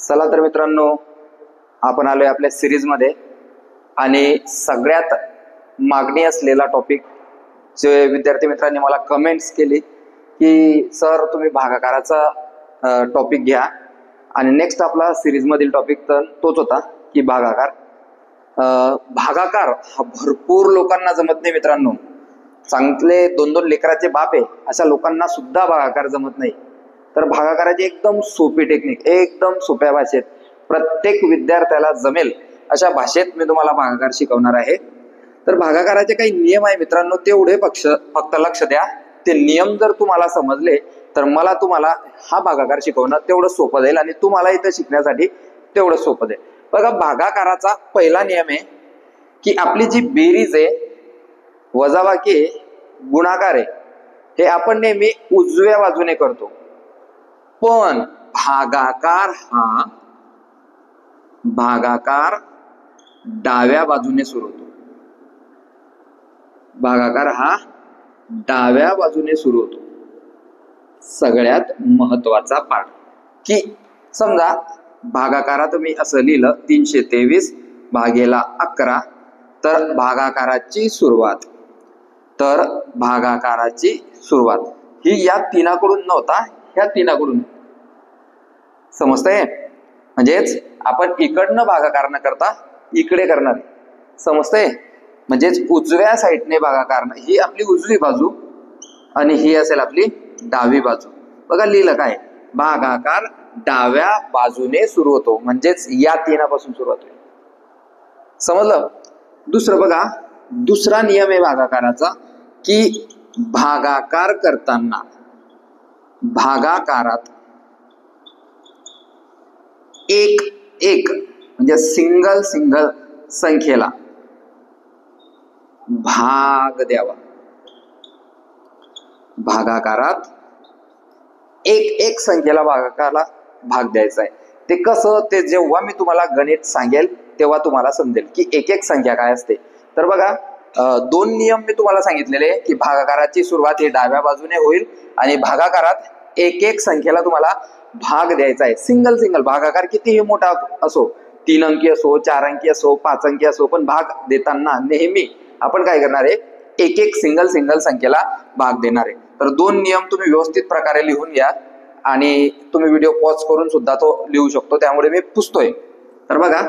चला तर मित्रांनो, आपण आलोय आपल्या सिरीजमध्ये आणि सगळ्यात मागणी असलेला टॉपिक जे विद्यार्थी मित्रांनी मला कमेंट्स केली की सर तुम्ही भागाकाराचा टॉपिक घ्या आणि नेक्स्ट आपला सिरीजमधील टॉपिक तर तोच होता की भागाकार. भागाकार हा भरपूर लोकांना जमत नाही मित्रांनो. चांगले दोन दोन लेकराचे बाप आहे अशा लोकांना सुद्धा भागाकार जमत नाही. तर भागाकाराची एकदम सोपी टेक्निक, एकदम सोप्या भाषेत प्रत्येक विद्यार्थ्याला जमेल अशा भाषेत मी तुम्हाला भागाकार शिकवणार आहे. तर भागाकाराचे काही नियम आहे मित्रांनो, तेवढे फक्त लक्ष द्या. ते नियम जर तुम्हाला समजले तर मला तुम्हाला हा भागाकार शिकवणं तेवढं सोपं जाईल आणि तुम्हाला इथं शिकण्यासाठी तेवढं सोपं जाईल. बघा, भागाकाराचा पहिला नियम आहे की आपली जी बेरीज आहे, वजाबाकी आहे, गुणाकार आहे, हे आपण नेहमी उजव्या बाजूने करतो. पण भागाकार डाव्या बाजूने सुरू होतो. भागाकार हा डाव्या बाजूने सुरू होतो. सगळ्यात महत्वाचा पाठ की समजा भागाकारात मी असं लिहिलं 323 भागेला 11, तर भागाकाराची सुरुवात ही या तीनाकडून नव्हता, ह्या तीनाकडून. समजतंय? म्हणजेच आपण इकडनं भागाकार न करता इकडे करणार. समजतंय? म्हणजेच उजव्या साईडने भागाकार, ही आपली उजवी बाजू आणि ही असेल आपली डावी बाजू. बघा लिहिलं काय, भागाकार डाव्या बाजूने सुरू होतो, म्हणजेच या तीनापासून सुरुवात होईल. समजलं? दुसरं बघा, दुसरा नियम आहे भागाकाराचा की भागाकार करताना भागाकारात एक म्हणजे सिंगल संख्येला भाग द्यावा. भागाकारात एक संख्येला भागाकाराला भाग द्यायचा आहे. ते कसं, ते जेव्हा मी तुम्हाला गणित सांगेल तेव्हा तुम्हाला समजेल की एक संख्या काय असते. तर बघा, दोन नियम मी तुम्हाला सांगितलेले की भागाकाराची सुरुवात ही डाव्या बाजूने होईल आणि भागाकारात एक संख्येला तुम्हाला भाग द्यायचा आहे. सिंगल भागाकार कितीही मोठा असो, 3 अंकी असो, 4 अंकी असो, 5 अंकी असो, पण भाग देताना नेहमी आपण काय करणार आहे, एक सिंगल संख्येला भाग देणार आहे. तर दोन नियम तुम्ही व्यवस्थित प्रकारे लिहून घ्या आणि तुम्ही व्हिडिओ पॉज करून सुद्धा तो लिहू शकतो, त्यामुळे मी पुसतोय. तर बघा,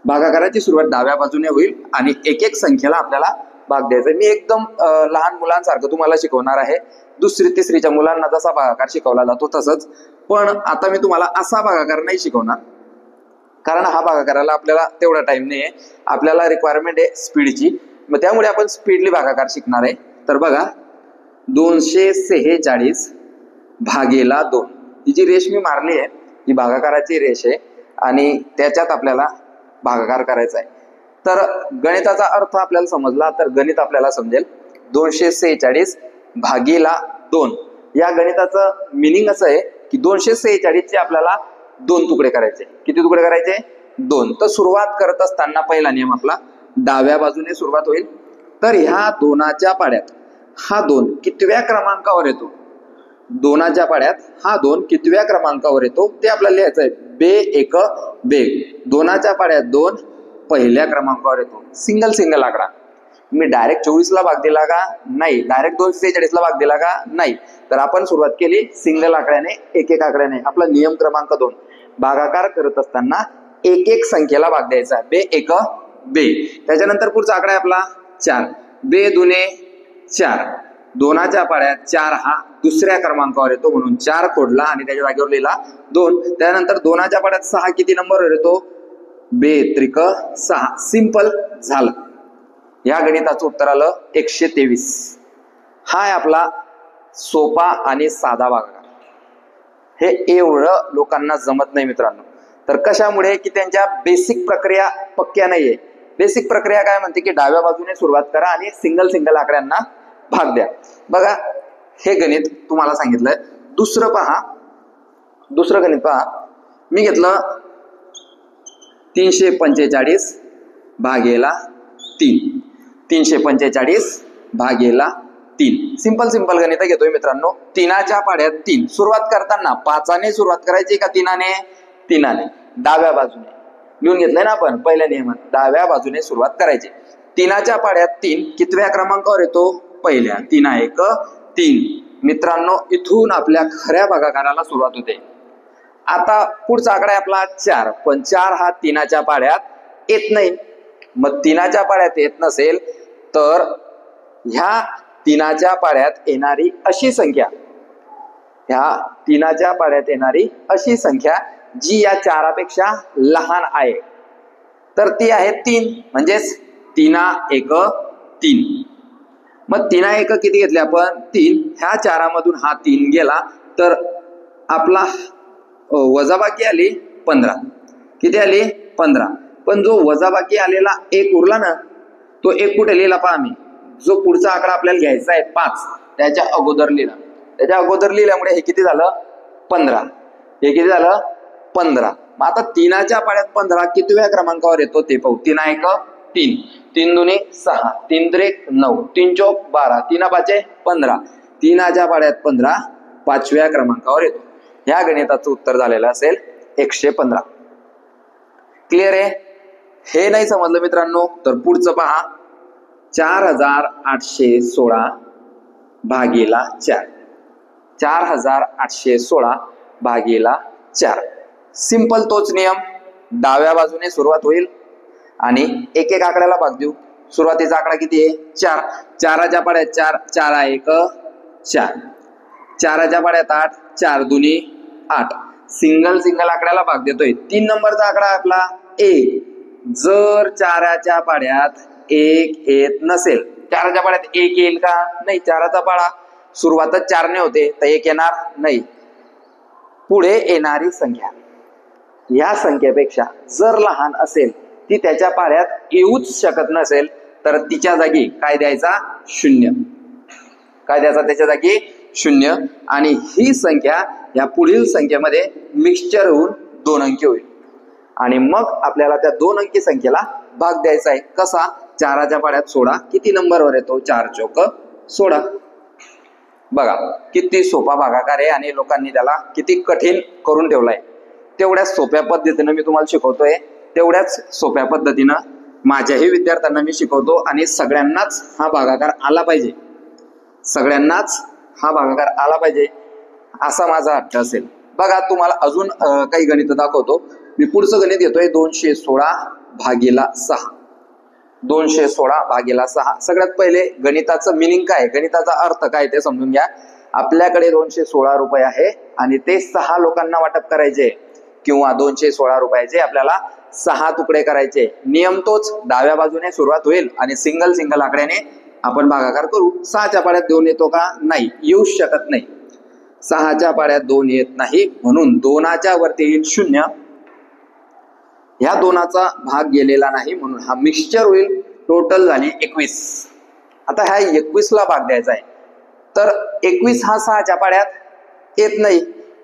भागाकाराची सुरुवात डाव्या बाजूने होईल आणि एक संख्येला आपल्याला भाग द्यायचा. मी एकदम लहान मुलांसारखं तुम्हाला शिकवणार आहे. दुसरी तिसरीच्या मुलांना जसा भागाकार शिकवला जातो तसंच. पण आता मी तुम्हाला असा भागाकार नाही शिकवणार, कारण हा भागाकाराला आपल्याला तेवढा टाइम नाही आहे. आपल्याला रिक्वायरमेंट आहे स्पीडची, मग त्यामुळे आपण स्पीडली भागाकार शिकणार आहे. तर बघा, 246 भागेला 2 ही जी रेष मी मारली आहे ही भागाकाराची रेष आहे आणि त्याच्यात आपल्याला भागाकार करायचा आहे. तर गणिताचा अर्थ आपल्याला समजला तर गणित आपल्याला समजेल. 246 भागेला 2 या गणिताचं मिनिंग असं आहे की 246 चे आपल्याला 2 तुकडे करायचे. किती तुकडे करायचे? 2. तर सुरुवात करत असताना पहिला नियम आपला डाव्या बाजूने सुरुवात होईल. तर ह्या दोनाच्या पाड्यात हा 2 कितव्या क्रमांकावर येतो? दोनाच्या पाड्यात हा 2 कितव्या क्रमांकावर येतो ते आपल्याला लिहायचं आहे. बे दोनाच्या पाड्यात 2 पहिल्या क्रमांकावर येतो. सिंगल आकडा. मी डायरेक्ट 24 ला भाग दिला का? नाही. डायरेक्ट 246 ला भाग दिला का? नाही. तर आपण सुरुवात केली सिंगल आकड्याने, एक आकड्याने. आपला नियम क्रमांक 2, भागाकार करत असताना एक संख्येला भाग द्यायचा. बे. त्याच्यानंतर पुढचा आकडा आहे आपला 4. बे दुने 4. दोनाच्या पाड्यात 4 हा दुसऱ्या क्रमांकावर येतो म्हणून 4 खोडला आणि त्याच्या जागेवर लिहिला 2. त्यानंतर दोनाच्या पाड्यात 6 किती नंबरवर येतो? बे त्रिक 6. सिंपल झालं. या गणिताचं उत्तर आलं 123. हा आहे आपला सोपा आणि साधा भागाकार. हे एवढं लोकांना जमत नाही मित्रांनो. तर कशामुळे की त्यांच्या बेसिक प्रक्रिया पक्क्या नाहीये. बेसिक प्रक्रिया काय म्हणते की डाव्या बाजूने सुरुवात करा आणि सिंगल आकड्यांना भाग द्या. बघा, हे गणित तुम्हाला सांगितलंय. दुसरं गणित पहा. मी घेतलं 345 भागेला 3. 345 भागेला 3. सिंपल गणित घेतोय मित्रांनो. 3च्या पाड्यात 3. सुरुवात करताना 5ने सुरुवात करायची का 3ने? 3ने. डाव्या बाजूने लिहून घेतलंय ना आपण पहिल्या नियमात, डाव्या बाजूने सुरुवात करायची. 3च्या पाड्यात 3 कितव्या क्रमांकावर येतो? पहिल्या. 3 3. मित्रांनो इथून आपल्या खऱ्या भागाकाराला सुरुवात होते. आता पुढचा आकडा आहे आपला 4, पण 4 हा 3च्या पाड्यात येत नाही. मग 3च्या पाड्यात येत नसेल तर ह्या 3च्या पाड्यात येणारी अशी संख्या, ह्या 3च्या पाड्यात येणारी अशी संख्या जी या 4पेक्षा लहान आहे, तर ती आहे 3. म्हणजेच 3 1 3. मग 3 1 किती घेतले आपण? 3. ह्या 4मधून हा 3 गेला तर आपला वजाबाकी आली 15. किती आली? 15. पण जो वजाबाकी आलेला 1 उरला ना, तो 1 कुठे लिहिला पहा आम्ही. जो पुढचा आकडा आपल्याला घ्यायचा आहे 5, त्याच्या अगोदर लिहिला. त्याच्या अगोदर लिहिल्यामुळे हे किती झालं? 15. हे किती झालं? 15. मग आता 3च्या पाड्यात 15 कितव्या क्रमांकावर येतो ते पाहू. 3 1 3. 3 2 6. 3 3 9. 3 4 12. 3 5 15. 3च्या पाड्यात 15 5व्या क्रमांकावर येतो. ह्या गणिताचं उत्तर झालेलं असेल 115. क्लिअर आहे? हे नाही समजलं मित्रांनो तर पुढचं पहा. 4816 भागीला 4. 4816 भागीला 4. सिंपल तोच नियम. डाव्या बाजूने सुरुवात होईल आणि एक एक आकड्याला भाग देऊ. सुरुवातीचा आकडा किती आहे? 4. 4च्या पाड्यात 4. 4 1 4. 4च्या पाड्यात 8. 4 2 8. सिंगल आकड्याला भाग देतोय. 3 नंबरचा आकडा आपला 1. जर 4च्या पाड्यात 1 येत नसेल, 4च्या पाड्यात 1 येईल का? नाही. 4चा पाडा सुरुवातच 4ने होते तर 1 येणार नाही. पुढे येणारी संख्या या संख्येपेक्षा जर लहान असेल, ती त्याच्या पाड्यात येऊच शकत नसेल, तर तिच्या जागी काय द्यायचा? 0. काय द्यायचा त्याच्या जागी? 0. आणि ही संख्या या पुढील संख्येमध्ये मिक्सचर होऊन 2 अंकी होईल आणि मग आपल्याला त्या 2 अंकी संख्येला भाग द्यायचा आहे. कसा? 4च्या पाड्यात 16 किती नंबरवर येतो? 4 चौक 16. बघा किती सोपा भागाकार आहे आणि लोकांनी त्याला किती कठीण करून ठेवलाय. तेवढ्याच सोप्या पद्धतीनं मी तुम्हाला शिकवतोय, तेवढ्याच सोप्या पद्धतीनं माझ्याही विद्यार्थ्यांना मी शिकवतो आणि सगळ्यांनाच हा भागाकार आला पाहिजे. सगळ्यांनाच हा भागाकार आला पाहिजे असा माझा हट्ट असेल. बघा तुम्हाला अजून काही गणित दाखवतो. मी पुढचं गणित घेतोय 216 भागीला 6. 216 भागीला 6. सगळ्यात पहिले गणिताचं मिनिंग काय, गणिताचा अर्थ काय ते समजून घ्या. आपल्याकडे 216 रुपये आहे आणि ते 6 लोकांना वाटप करायचे, किंवा 216 रुपयाचे आपल्याला 6 तुकडे करायचे. नियम तोच. डाव्या बाजूने सुरुवात होईल आणि सिंगल आकड्याने आपण भागाकार करू. 6च्या पाड्यात 2 येतो का? नाही, येऊ शकत नाही. 6च्या पाड्यात 2 येत नाही, म्हणून 2च्या वरती येईल 0. ह्या 2चा भाग गेलेला नाही म्हणून हा मिक्सचर होईल. टोटल झाली 21. आता ह्या 21ला भाग द्यायचा आहे, तर 21 हा 6च्या पाड्यात येत नाही.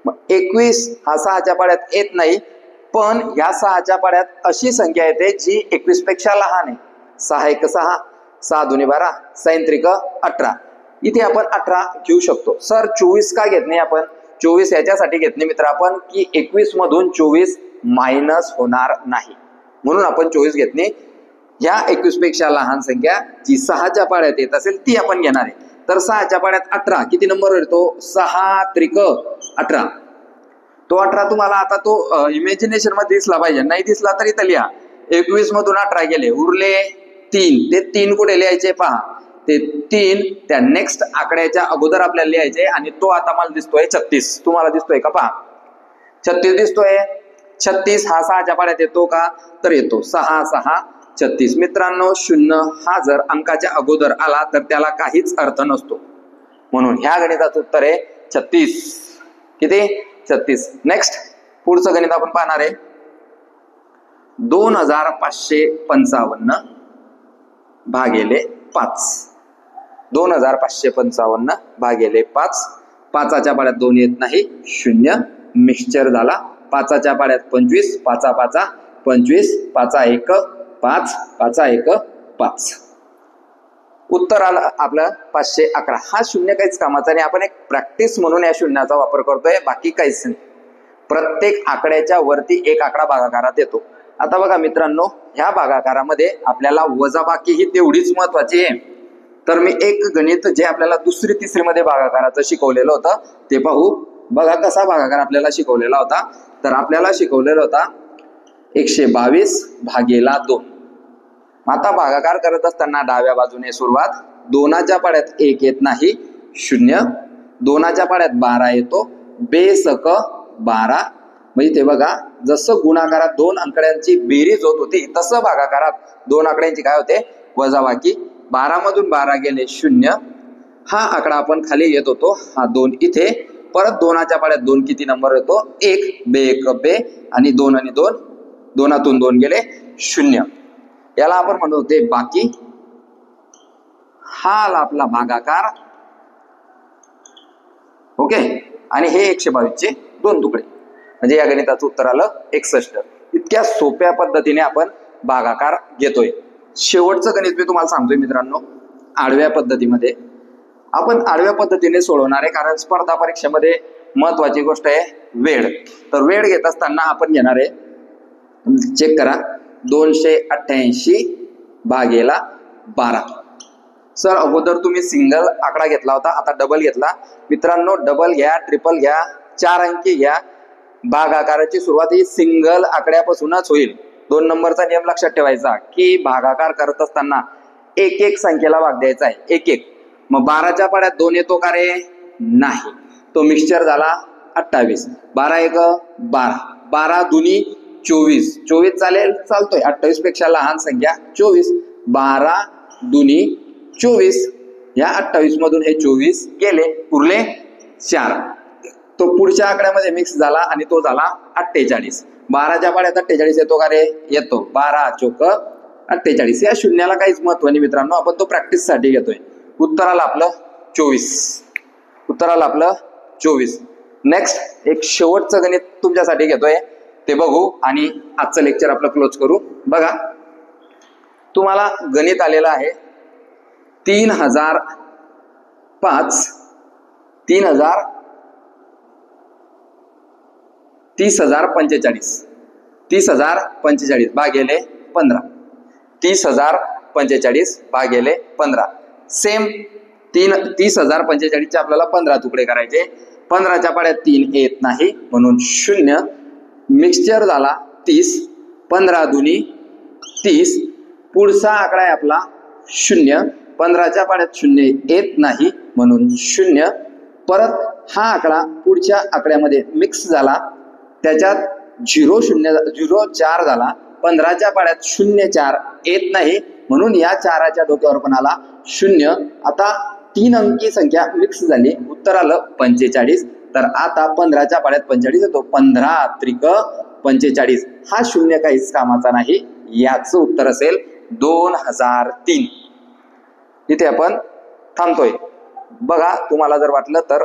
मग 21 हा 6च्या पाड्यात येत नाही, पण या 6च्या पाड्यात अशी संख्या येते जी 21 पेक्षा लहान आहे. 6 1 6. 6 2 12. 6 3 18. इथे आपण 18 घेऊ शकतो. सर 24 का घेत नाही आपण? 24 याच्यासाठी घेत नाही मित्र आपण की 21 मधून 24 मायनस होणार नाही, म्हणून आपण 24 घेत नाही. ह्या 21 पेक्षा लहान संख्या जी 6च्या पाड्यात येत असेल ती आपण घेणार आहे. तर 6च्या पाड्यात 18 किती नंबरवर येतो? 6 3 18. तो 18 तुम्हाला आता तो इमॅजिनेशन मध्ये दिसला पाहिजे. नाही दिसला तरी इथं लिहा. 21 मधून 18 गेले, उरले 3. ते 3 कुठे लिहायचे पहा. ते 3 त्या नेक्स्ट आकड्याच्या अगोदर आपल्याला लिहायचे आणि तो आता मला दिसतोय 36. तुम्हाला दिसतोय का पहा? 36 दिसतोय. 36 हा 6च्या पाड्यात येतो का? तर येतो. 6 6 36. मित्रांनो 0 हा जर अंकाच्या अगोदर आला तर त्याला काहीच अर्थ नसतो, म्हणून ह्या गणिताचं उत्तर आहे 36. किती? 36. नेक्स्ट पुढचं गणित आपण पाहणार आहे 2555 भागिले 5. 2555 भागिले 5. 5च्या पाड्यात 2 येत नाही, 0 मिक्सचर झाला. 5च्या पाड्यात 25. 5 5 25. 5 1 5. 5 1 5. उत्तर आलं आपलं 511. हा शून्य काहीच कामाचा नाही, आपण एक प्रॅक्टिस म्हणून या शून्याचा वापर करतोय, बाकी काहीच नाही. प्रत्येक आकड्याच्या वरती एक आकडा भागाकारात येतो. आता बघा मित्रांनो, ह्या भागाकारामध्ये आपल्याला वजाबाकी ही तेवढीच महत्वाची आहे. तर मी एक गणित जे आपल्याला दुसरी तिसरी मध्ये भागाकाराचं शिकवलेलं होतं ते पाहू. बघा कसा भागाकार आपल्याला शिकवलेला होता. तर आपल्याला शिकवलेला होता 122 भागेला 2. आता भागाकार करत असताना डाव्या बाजूने सुरुवात, दोनाच्या पाड्यात 1 येत नाही, 0, दोनाच्या पाड्यात 12 येतो, बेसक 12. म्हणजे ते बघा, जसं गुणाकारात दोन आकड्यांची बेरीज होत होती तसं भागाकारात दोन आकड्यांची काय होते, वजाबाकी. 12 मधून 12 गेले 0, हा आकडा आपण खाली येत होतो, हा 2 इथे. परत दोनाच्या पाड्यात 2 किती नंबर येतो, 1, बे बे, आणि 2 आणि 2, दोनातून 2 गेले 0. याला आपण म्हणत होते बाकी. हा आला आपला भागाकार. ओके, आणि हे 122 चे 2 तुकडे, म्हणजे या गणिताचं उत्तर आलं 61. इतक्या सोप्या पद्धतीने आपण भागाकार घेतोय. शेवटचं गणित मी तुम्हाला सांगतोय मित्रांनो, आडव्या पद्धतीमध्ये. आपण आडव्या पद्धतीने सोडवणार आहे, कारण स्पर्धा परीक्षेमध्ये महत्वाची गोष्ट आहे वेळ. तर वेळ घेत असताना आपण घेणार आहे, चेक करा, 288 भागेला 12. सर अगोदर तुम्ही सिंगल आकडा घेतला होता, आता डबल घेतला. मित्रांनो, डबल घ्या, ट्रिपल घ्या, 4 अंकी घ्या. भागाकाराची सुरुवात ही सिंगल आकड्यापासूनच होईल. 2 नंबरचा नियम लक्षात ठेवायचा की भागाकार करत असताना एक एक संख्येला भाग द्यायचा आहे, एक एक. मग 12च्या पाड्यात 2 येतो का रे? नाही, तो मिक्सचर झाला 28. 12 1 12, 12 दुनी 24, 24 चालेल, चालतोय. 28 पेक्षा लहान संख्या 24, 12 दुनी 24. या 28 मधून हे 24 गेले, उरले 4. तो पुढच्या आकड्यामध्ये मिक्स झाला आणि तो झाला 48. 12च्या पाड्यात 48 येतो का रे? येतो. 12 चोक 48. या शून्याला काहीच महत्व नाही मित्रांनो, आपण तो प्रॅक्टिस साठी घेतोय. उत्तराला आपलं 24. उत्तराला आपलं 24. नेक्स्ट एक शेवटचं गणित तुमच्यासाठी घेतोय, ते बघू आणि आजचं लेक्चर आपलं क्लोज करू. बघा, तुम्हाला गणित आलेलं आहे 3005 30,045 30,045 भागेले 15. 30,045 भागेले 15. सेम 30,045 चे आपल्याला 15 तुकडे करायचे. 15च्या पाड्यात 3 येत नाही, म्हणून 0. मिक्सचर झाला 30, 15 दुनी 30. पुढचा आकडा आहे आपला 0. 15च्या पाड्यात 0 येत नाही, म्हणून 0. परत हा आकडा पुढच्या आकड्यामध्ये मिक्स झाला, त्याच्यात 0 0 0 4 झाला. 15च्या पाड्यात 0 4 येत नाही, म्हणून या 4च्या डोक्यावर पण आला 0. आता 3 अंकी संख्या मिक्स झाली, उत्तर आलं 45. तर आता 15च्या पाड्यात 45 येतो, 15 त्रिक 45. हा शून्य काहीच कामाचा नाही, याचं उत्तर असेल 2003. इथे आपण थांबतोय. बघा, तुम्हाला जर वाटलं तर